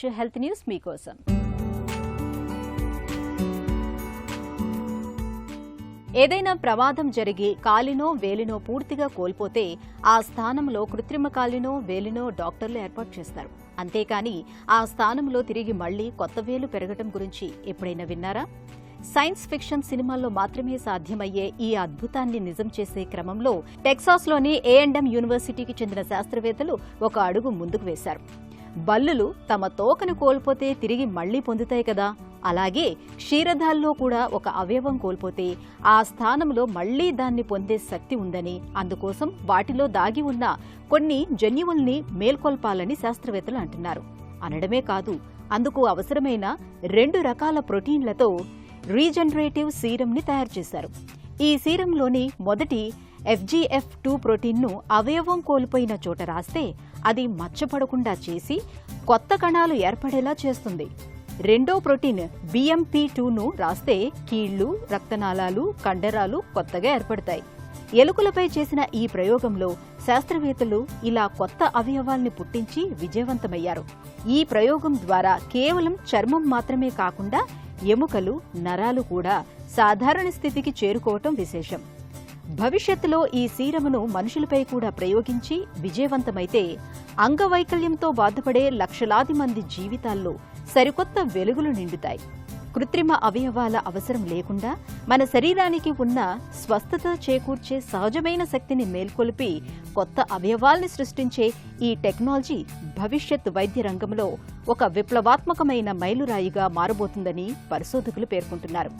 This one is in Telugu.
హెల్త్ న్యూస్ మీకోసం. ఏదైనా ప్రమాదం జరిగి కాలినో వేలినో పూర్తిగా కోల్పోతే ఆ స్థానంలో కృత్రిమ కాలినో వేలినో డాక్టర్లు ఏర్పాటు చేస్తారు. అంతేకాని ఆ స్థానంలో తిరిగి మళ్లీ కొత్త వేలు పెరగటం గురించి ఎప్పుడైనా విన్నారా? సైన్స్ ఫిక్షన్ సినిమాల్లో మాత్రమే సాధ్యమయ్యే ఈ అద్భుతాన్ని నిజం చేసే క్రమంలో టెక్సాస్లోని A&M యూనివర్సిటీకి చెందిన శాస్త్రవేత్తలు ఒక అడుగు ముందుకు వేశారు. బల్లులు తమ తోకను కోల్పోతే తిరిగి మళ్లీ పొందుతాయి కదా, అలాగే క్షీరదాల్లో కూడా ఒక అవయవం కోల్పోతే ఆ స్థానంలో మళ్లీ దాన్ని పొందే శక్తి ఉందని, అందుకోసం వాటిలో దాగి ఉన్న కొన్ని జన్యువుల్ని మేల్కొల్పాలని శాస్త్రవేత్తలు అంటున్నారు. అనడమే కాదు, అందుకు అవసరమైన 2 రకాల ప్రోటీన్లతో రీజనరేటివ్ సీరంని తయారు చేశారు. ఈ సీరంలోని మొదటి FGF2 ప్రోటీన్ను అవయవం కోల్పోయిన చోట రాస్తే అది మచ్చపడకుండా చేసి కొత్త కణాలు ఏర్పడేలా చేస్తుంది. రెండో ప్రోటీన్ BMP2ను రాస్తే కీళ్లు, రక్తనాళాలు, కండరాలు కొత్తగా ఏర్పడతాయి. ఎలుకలపై చేసిన ఈ ప్రయోగంలో శాస్త్రవేత్తలు ఇలా కొత్త అవయవాల్ని పుట్టించి విజయవంతమయ్యారు. ఈ ప్రయోగం ద్వారా కేవలం చర్మం మాత్రమే కాకుండా ఎముకలు, నరాలు కూడా సాధారణ స్థితికి చేరుకోవటం విశేషం. భవిష్యత్తులో ఈ సీరమును మనుషులపై కూడా ప్రయోగించి విజయవంతమైతే అంగవైకల్యంతో బాధపడే లక్షలాది మంది జీవితాల్లో సరికొత్త వెలుగులు నిండుతాయి. కృత్రిమ అవయవాల అవసరం లేకుండా మన శరీరానికి ఉన్న స్వస్థత చేకూర్చే సహజమైన శక్తిని మేల్కొల్పి కొత్త అవయవాల్ని సృష్టించే ఈ టెక్నాలజీ భవిష్యత్ వైద్య రంగంలో ఒక విప్లవాత్మకమైన మైలురాయిగా మారబోతుందని పరిశోధకులు పేర్కొంటున్నారు.